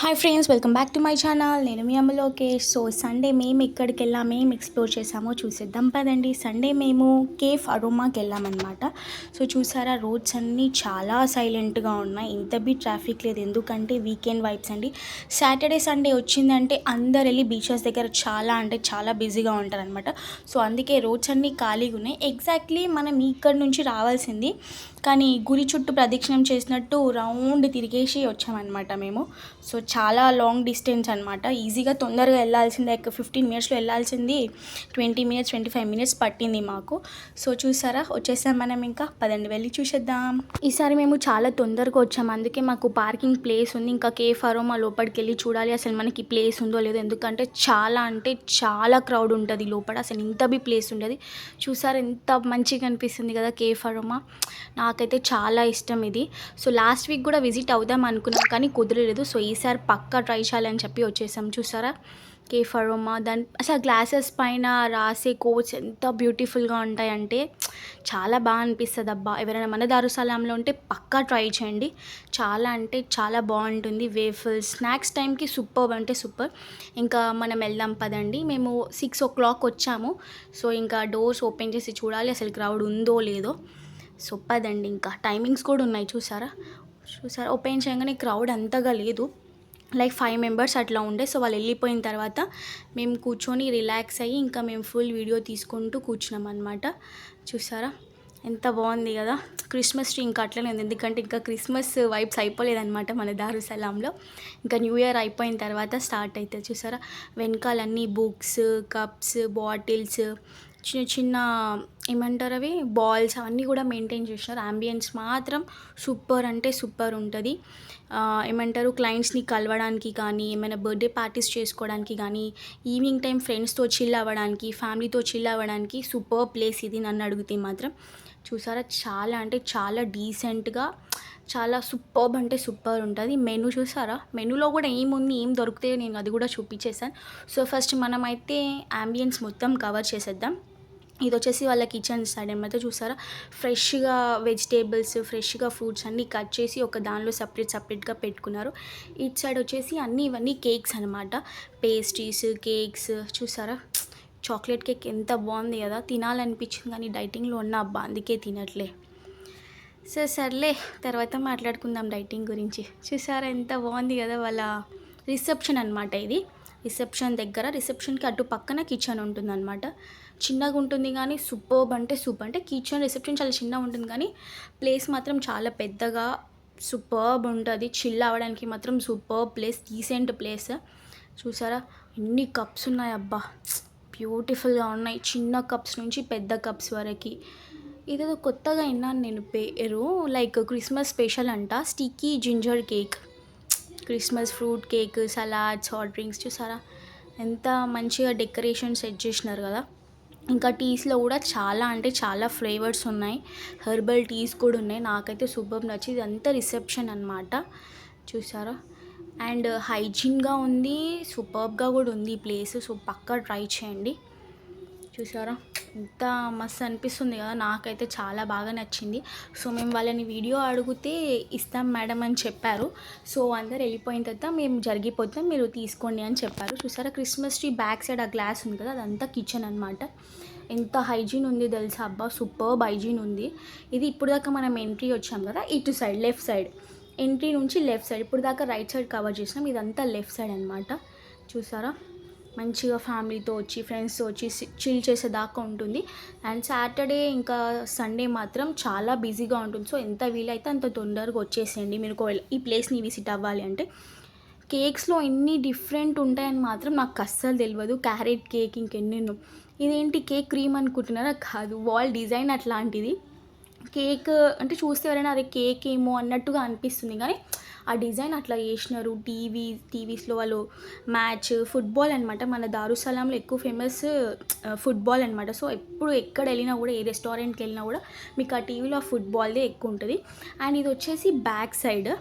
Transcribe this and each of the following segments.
Hi friends, welcome back to my channel. నేను మీ అమ్మ Lokesh. So Sunday మేము ఎక్కడికి వెళ్ళాము, మేము ఎక్స్ప్లోర్ చేసామో చూసేద్దాం పదండి. సండే మేము కేఫ్ అరోమాకి వెళ్ళామన్నమాట. సో చూసారా, రోడ్స్ అన్నీ చాలా సైలెంట్గా ఉన్నాయి, ఇంత బీ ట్రాఫిక్ లేదు. ఎందుకంటే వీకెండ్ వైబ్స్ అండి. సాటర్డే సండే వచ్చిందంటే అందరు వెళ్ళి బీచెస్ దగ్గర చాలా అంటే చాలా బిజీగా ఉంటారనమాట. సో అందుకే రోడ్స్ అన్నీ ఖాళీగా ఉన్నాయి. ఎగ్జాక్ట్లీ మనం ఇక్కడ నుంచి రావాల్సింది, కానీ గురి చుట్టూ ప్రదక్షిణం చేసినట్టు రౌండ్ తిరిగేసి వచ్చామన్నమాట మేము. సో చాలా లాంగ్ డిస్టెన్స్ అనమాట. ఈజీగా తొందరగా వెళ్ళాల్సిందే, 15 మినిట్స్లో వెళ్ళాల్సింది 20 మినిట్స్ 25 మినిట్స్ పట్టింది మాకు. సో చూసారా, వచ్చేసాం మనం. ఇంకా పదండి వెళ్ళి చూసేద్దాం. ఈసారి మేము చాలా తొందరగా వచ్చాము, అందుకే మాకు పార్కింగ్ ప్లేస్ ఉంది. ఇంకా కేఫ్ అరోమా లోపలికి వెళ్ళి చూడాలి అసలు మనకి ప్లేస్ ఉందో లేదో, ఎందుకంటే అంటే చాలా క్రౌడ్ ఉంటుంది లోపల. అసలు ఇంత బి ప్లేస్ ఉండదు. చూసారా ఎంత మంచిగా అనిపిస్తుంది కదా కేఫ్ అరోమా. నాకైతే చాలా ఇష్టం ఇది. సో లాస్ట్ వీక్ కూడా విజిట్ అవుదాం అనుకున్నాం, కానీ కుదరలేదు. సో ఈసారి పక్కా ట్రై చేయాలని చెప్పి వచ్చేసాం. చూసారా కేఫ్ అరోమా, దాని అసలు గ్లాసెస్ పైన రాసే కోట్స్ ఎంత బ్యూటిఫుల్గా ఉంటాయంటే చాలా బాగా అనిపిస్తుంది. అబ్బా, ఎవరైనా మన దారుసాలాంలో ఉంటే పక్కా ట్రై చేయండి. చాలా అంటే చాలా బాగుంటుంది. వేఫల్స్ స్నాక్స్ టైంకి సూపర్ అంటే సూపర్. ఇంకా మనం వెళ్దాం పదండి. మేము 6 o'clock వచ్చాము. సో ఇంకా డోర్స్ ఓపెన్ చేసి చూడాలి అసలు క్రౌడ్ ఉందో లేదో. సో పదండి, ఇంకా టైమింగ్స్ కూడా ఉన్నాయి. చూసారా ఓపెన్ చేయగానే క్రౌడ్ అంతగా లేదు, లైక్ 5 మెంబర్స్ అట్లా ఉండే. సో వాళ్ళు వెళ్ళిపోయిన తర్వాత మేము కూర్చొని రిలాక్స్ అయ్యి ఇంకా మేము ఫుల్ వీడియో తీసుకుంటూ కూర్చున్నాం అనమాట. చూసారా ఎంత బాగుంది కదా. క్రిస్మస్ ట్రీ ఇంకా అట్లనే ఉంది, ఎందుకంటే ఇంకా క్రిస్మస్ వైబ్స్ అయిపోలేదన్నమాట మన దారుసలాంలో. ఇంకా న్యూ ఇయర్ అయిపోయిన తర్వాత స్టార్ట్ అవుతుంది. చూసారా వెనకాలన్నీ బుక్స్, కప్స్, బాటిల్స్, చిన్న చిన్న ఏమంటారు అవి బాల్స్, అవన్నీ కూడా మెయింటైన్ చేసినారు. అంబియన్స్ మాత్రం సూపర్ అంటే సూపర్ ఉంటుంది. ఏమంటారు, క్లయింట్స్ని కలవడానికి కానీ, ఏమైనా బర్త్డే పార్టీస్ చేసుకోవడానికి కానీ, ఈవినింగ్ టైం ఫ్రెండ్స్తో చిల్ అవ్వడానికి, ఫ్యామిలీతో చిల్ అవ్వడానికి సూపర్ ప్లేస్ ఇది నన్ను అడిగితే మాత్రం. చూసారా చాలా అంటే చాలా డీసెంట్గా, చాలా సూపర్బ్ అంటే సూపర్ ఉంటుంది. మెనూ చూసారా, మెనూలో కూడా ఏముంది ఏం దొరుకుతాయో నేను అది కూడా చూపించేసాను. సో ఫస్ట్ మనమైతే అంబియన్స్ మొత్తం కవర్ చేసేద్దాం. ఇది వచ్చేసి వాళ్ళ కిచెన్ సైడ్ ఏమైతే చూసారా, ఫ్రెష్గా వెజిటేబుల్స్, ఫ్రెష్గా ఫ్రూట్స్ అన్నీ కట్ చేసి ఒక దానిలో సపరేట్గా పెట్టుకున్నారు. ఇటు సైడ్ వచ్చేసి ఇవన్నీ కేక్స్ అనమాట, పేస్ట్రీస్, కేక్స్. చూసారా చాక్లెట్ కేక్ ఎంత బాగుంది కదా, తినాలనిపించింది కానీ డైటింగ్లో ఉన్న అబ్బా అందుకే తినట్లే. సర్లే తర్వాత మాట్లాడుకుందాం డైటింగ్ గురించి. చూసారా ఎంత బాగుంది కదా. వాళ్ళ రిసెప్షన్ అనమాట ఇది. రిసెప్షన్కి అటు పక్కన కిచెన్ ఉంటుందన్నమాట. చిన్నగా ఉంటుంది కానీ సూపర్బ్ అంటే సూపర్. అంటే కిచెన్ రిసెప్షన్ చాలా చిన్నగా ఉంటుంది కానీ ప్లేస్ మాత్రం చాలా పెద్దగా సూపర్బ్ ఉంటుంది. చిల్ అవ్వడానికి మాత్రం సూపర్ ప్లేస్, డీసెంట్ ప్లేస్. చూసారా ఎన్ని కప్స్ ఉన్నాయి అబ్బా, బ్యూటిఫుల్గా ఉన్నాయి. చిన్న కప్స్ నుంచి పెద్ద కప్స్ వరకు. ఇదేదో కొత్తగా విన్నాను నేను పేరు, లైక్ క్రిస్మస్ స్పెషల్ అంట, sticky ginger cake, Christmas fruit cake, salads, hot drinks. చూసారా ఎంత మంచిగా డెకరేషన్ సెట్ చేసినారు కదా. ఇంకా టీస్లో కూడా చాలా అంటే చాలా ఫ్లేవర్స్ ఉన్నాయి, హెర్బల్ టీస్ కూడా ఉన్నాయి. నాకైతే సూపర్ నచ్చింది. ఇదంతా రిసెప్షన్ అనమాట. చూసారా అండ్ హైజీన్గా ఉంది, సూపర్గా కూడా ఉంది ఈ ప్లేస్. సో పక్కా ట్రై చేయండి. చూసారా ఎంత మస్తు అనిపిస్తుంది కదా, నాకైతే చాలా బాగా నచ్చింది. సో మేము వాళ్ళని వీడియో అడిగితే ఇస్తాం మేడం అని చెప్పారు. సో అందరు వెళ్ళిపోయిన తర్వాత మేము జరిగిపోతాం, మీరు తీసుకోండి అని చెప్పారు. చూసారా క్రిస్మస్ ట్రీ బ్యాక్ సైడ్ ఆ గ్లాస్ ఉంది కదా, అదంతా కిచెన్ అనమాట. ఎంత హైజీన్ ఉంది తెలుసా అబ్బా, సూపర్బ్ హైజీన్ ఉంది. ఇది ఇప్పుడు దాకా మనం ఎంట్రీ వచ్చాం కదా, ఇటు సైడ్ లెఫ్ట్ సైడ్, ఎంట్రీ నుంచి లెఫ్ట్ సైడ్. ఇప్పుడు దాకా రైట్ సైడ్ కవర్ చేసినాం, ఇదంతా లెఫ్ట్ సైడ్ అనమాట. చూసారా మంచిగా ఫ్యామిలీతో వచ్చి, ఫ్రెండ్స్తో వచ్చి చిల్ చేసేదాకా ఉంటుంది. అండ్ సాటర్డే ఇంకా సండే మాత్రం చాలా బిజీగా ఉంటుంది. సో ఎంత వీలైతే అంత తొందరగా వచ్చేసేయండి మీరు ఈ ప్లేస్ని విజిట్ అవ్వాలి అంటే. కేక్స్లో ఎన్ని డిఫరెంట్ ఉంటాయని మాత్రం నాకు అస్సలు తెలియదు. క్యారెట్ కేక్, ఇంకెన్నెన్నో. ఇదేంటి కేక్ క్రీమ్ అనుకుంటున్నారా? కాదు, వాల్ డిజైన్ అట్లాంటిది. కేక్ అంటే చూస్తే ఎవరైనా అదే కేక్ ఏమో అన్నట్టుగా అనిపిస్తుంది, కానీ ఆ డిజైన్ అట్లా చేసినారు. టీవీస్లో వాళ్ళు మ్యాచ్ ఫుట్బాల్ అనమాట. మన దారుసలాంలో ఎక్కువ ఫేమస్ ఫుట్బాల్ అనమాట. సో ఎప్పుడు ఎక్కడ వెళ్ళినా కూడా, ఏ రెస్టారెంట్కి వెళ్ళినా కూడా మీకు ఆ టీవీలో ఆ ఫుట్బాల్దే ఎక్కువ ఉంటుంది. అండ్ ఇది వచ్చేసి బ్యాక్ సైడ్.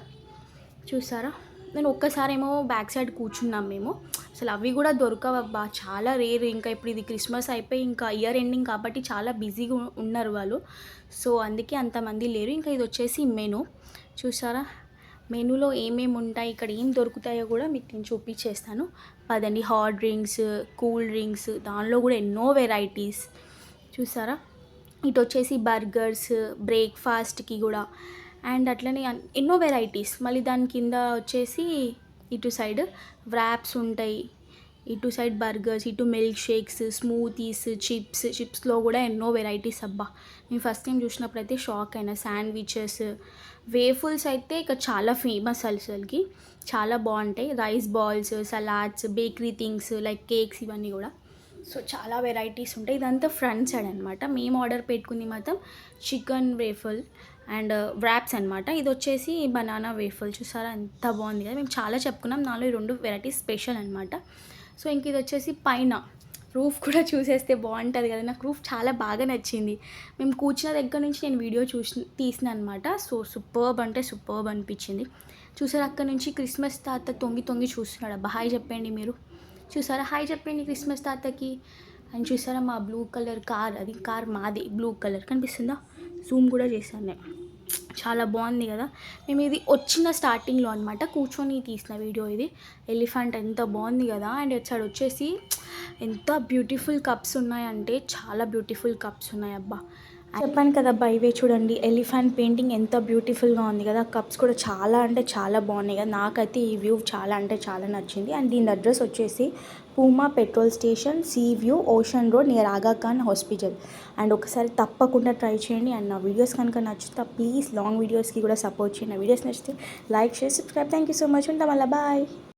చూసారా నేను ఒక్కసారి ఏమో బ్యాక్ సైడ్ కూర్చున్నాం మేము. అసలు అవి కూడా దొరకవబ్బా, చాలా రేర్. ఇంకా ఇప్పుడు ఇది క్రిస్మస్ అయిపోయి ఇంకా ఇయర్ ఎండింగ్ కాబట్టి చాలా బిజీగా ఉన్నారు వాళ్ళు. సో అందుకే అంతమంది లేరు. ఇంకా ఇది వచ్చేసి మెనూ. చూసారా మెనూలో ఏమేమి ఉంటాయి, ఇక్కడ ఏం దొరుకుతాయో కూడా మీకు నేను చూపించేస్తాను పదండి. హాట్ డ్రింక్స్, కూల్ డ్రింక్స్, దానిలో కూడా ఎన్నో వెరైటీస్ చూసారా. ఇటు వచ్చేసి బర్గర్స్, బ్రేక్ఫాస్ట్కి కూడా, అండ్ అట్లనే ఎన్నో వెరైటీస్. మళ్ళీ దాని కింద వచ్చేసి ఇటు సైడ్ వ్రాప్స్ ఉంటాయి, ఇటు సైడ్ బర్గర్స్, ఇటు మిల్క్ షేక్స్, స్మూతీస్, చిప్స్లో కూడా ఎన్నో వెరైటీస్. అబ్బా నేను ఫస్ట్ టైం చూసినప్పుడు అయితే షాక్ అయినా. శాండ్విచెస్, వేఫుల్స్ అయితే ఇక చాలా ఫేమస్ అసలుకి, చాలా బాగుంటాయి. Rice balls, salads, bakery things like cakes, ఇవన్నీ కూడా. సో చాలా వెరైటీస్ ఉంటాయి. ఇదంతా ఫ్రంట్ సైడ్ అనమాట. మేము ఆర్డర్ పెట్టుకుంది మాత్రం చికెన్ వేఫల్ అండ్ వ్రాప్స్ అనమాట. ఇది వచ్చేసి బనానా వేఫల్. చూసారా ఎంత బాగుంది కదా. మేము చాలా చెప్పుకున్నాం, నాలో ఈ 2 వెరైటీస్ స్పెషల్ అనమాట. సో ఇంక ఇది వచ్చేసి పైన రూఫ్ కూడా చూసేస్తే బాగుంటుంది కదా. నాకు రూఫ్ చాలా బాగా నచ్చింది. మేము కూర్చున్న దగ్గర నుంచి నేను వీడియో తీసిన అనమాట. సో సూపర్బ్ అంటే సూపర్బ్ అనిపించింది. చూసారా అక్కడ నుంచి క్రిస్మస్ తాత తొంగి తొంగి చూస్తున్నాడు. అబ్బా హాయ్ చెప్పండి మీరు. చూసారా హాయ్ చెప్పండి క్రిస్మస్ తాతకి. అని చూసారా మా బ్లూ కలర్ కార్, అది కార్ మాది, బ్లూ కలర్ కనిపిస్తుందా. జూమ్ కూడా చేశాను నేను. చాలా బాగుంది కదా. మేము ఇది వచ్చిన స్టార్టింగ్లో అనమాట కూర్చొని తీసిన వీడియో ఇది. ఎలిఫెంట్ ఎంత బాగుంది కదా. అండ్ ఇటు వచ్చేసి ఎంత బ్యూటిఫుల్ కప్స్ ఉన్నాయంటే చాలా బ్యూటిఫుల్ కప్స్ ఉన్నాయి. అబ్బా చెప్పాను కదా అబ్బా, ఇవే చూడండి. ఎలిఫెంట్ పెయింటింగ్ ఎంత బ్యూటిఫుల్గా ఉంది కదా. కప్స్ కూడా చాలా అంటే చాలా బాగున్నాయి కదా. నాకైతే ఈ వ్యూ చాలా అంటే చాలా నచ్చింది. అండ్ దీని అడ్రస్ వచ్చేసి Puma petrol station, see view, ocean road, near Agha Khan hospital. And ఒకసారి తప్పకుండా ట్రై చేయండి. అండ్ నా వీడియోస్ కనుక నచ్చుతా ప్లీజ్ లాంగ్ వీడియోస్కి కూడా సపోర్ట్ చేయండి. నా వీడియోస్ నచ్చితే like, share, subscribe. Thank you so much. ఉంటాం మళ్ళీ బాయ్.